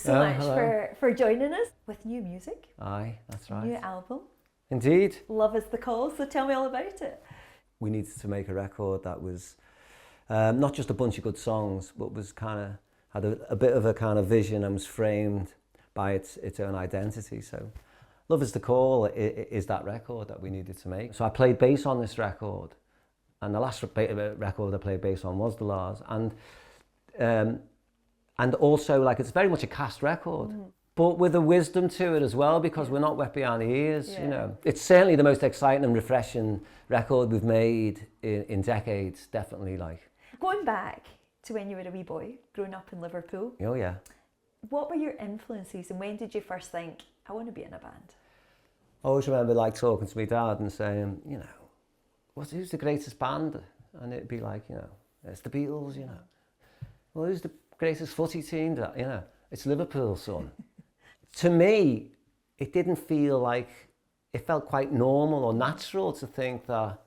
so much hello. for joining us with new music. Aye, that's right. New album. Indeed. Love is the call, so tell me all about it. We needed to make a record that was not just a bunch of good songs, but was kind of had a bit of a kind of vision and was framed by its own identity. So Love is the Call is that record that we needed to make. So I played bass on this record, and the last record I played bass on was The La's, and also like it's very much a cast record. But with a wisdom to it as well, because we're not wet behind the ears, you know. It's certainly the most exciting and refreshing record we've made in decades, definitely. Like Going back to when you were a wee boy, growing up in Liverpool, oh yeah. what were your influences and when did you first think, I want to be in a band? I always remember like talking to my dad and saying, you know, who's the greatest band? And it'd be like, you know, it's the Beatles, you know. Well, who's the greatest footy team? You know, it's Liverpool, son. To me, it didn't feel like, it felt quite normal or natural to think that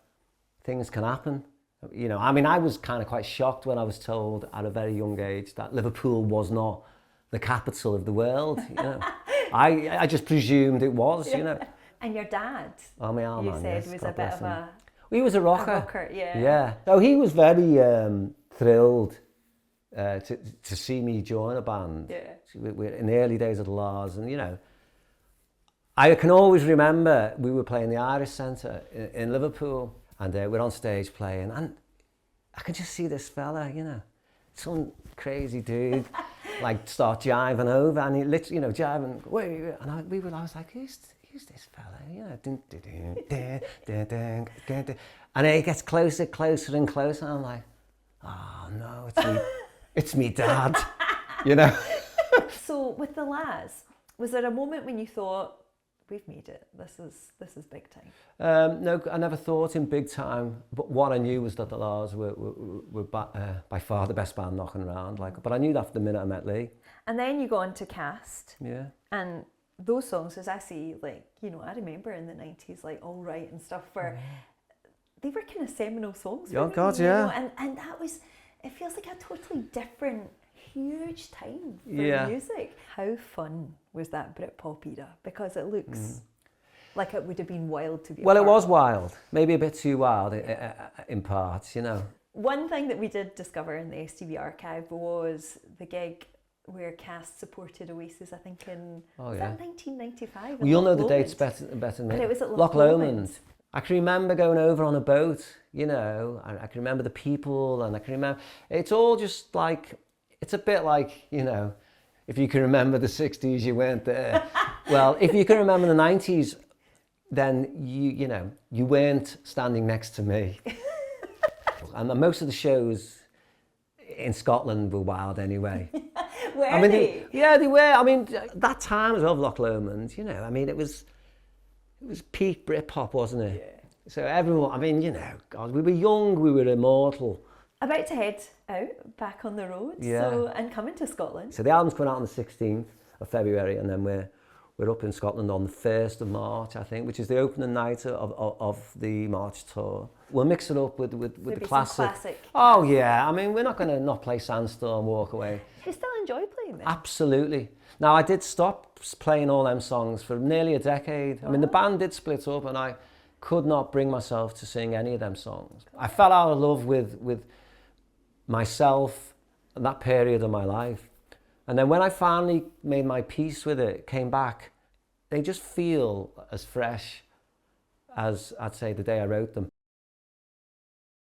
things can happen. You know, I mean, I was kind of quite shocked when I was told at a very young age that Liverpool was not the capital of the world, you know. I just presumed it was, you know. And your dad, Oh, my arm, you man, said, yes, was God a bit bless of him. a He was a rocker. rocker, yeah. Yeah. So he was very thrilled to see me join a band. Yeah. We're in the early days of the La's, and you know, I can always remember we were playing the Irish Centre in Liverpool, and we're on stage playing, and I can just see this fella, you know, some crazy dude, like start jiving over, and he literally, you know, jiving, and I was like, who's this fella, you know, and then he gets closer and closer, and I'm like, oh no, it's me dad, you know. So with the La's, was there a moment when you thought, we've made it, this is big time? No, I never thought in big time, but what I knew was that the La's were by far the best band knocking around. Like, but I knew that from the minute I met Lee. And then you go on to Cast. Yeah. And those songs, as I see, like, you know, I remember in the 90s, like All Right and stuff, where they were kind of seminal songs. Oh, for me, God, you yeah. know, and that was, it feels like a totally different, huge time for Yeah. music. How fun was that Britpop era? Because it looks like it would have been wild to be Well, a it part was of. wild, maybe a bit too wild in parts, you know. One thing that we did discover in the STV archive was the gig where Cast supported Oasis, I think in was that 1995? Well, you'll know the dates better than me. But it was at Loch Lomond. Lomond. I can remember going over on a boat, you know, and I can remember the people, and I can remember, it's all just like, it's a bit like, you know, if you can remember the 60s, you weren't there. Well, if you can remember the 90s, then you know, you weren't standing next to me. And most of the shows in Scotland were wild anyway. Were they? Yeah, they were. I mean, that time as well, Loch Lomond, you know, I mean, it was peak Britpop, wasn't it? Yeah. So everyone, I mean, you know, God, we were young, we were immortal. About to head out, back on the road, Yeah. so, and coming to Scotland. So the album's coming out on the 16th of February, and then we're up in Scotland on the 1st of March, I think, which is the opening night of the March tour. We'll mix it up with the classic. Oh yeah, I mean, we're not going to not play Sandstorm, Walk Away. You still enjoy playing them? Absolutely. Now, I did stop playing all them songs for nearly a decade. I mean, the band did split up, and I could not bring myself to sing any of them songs. I fell out of love with myself and that period of my life. And then when I finally made my peace with it, came back, they just feel as fresh as, I'd say, the day I wrote them.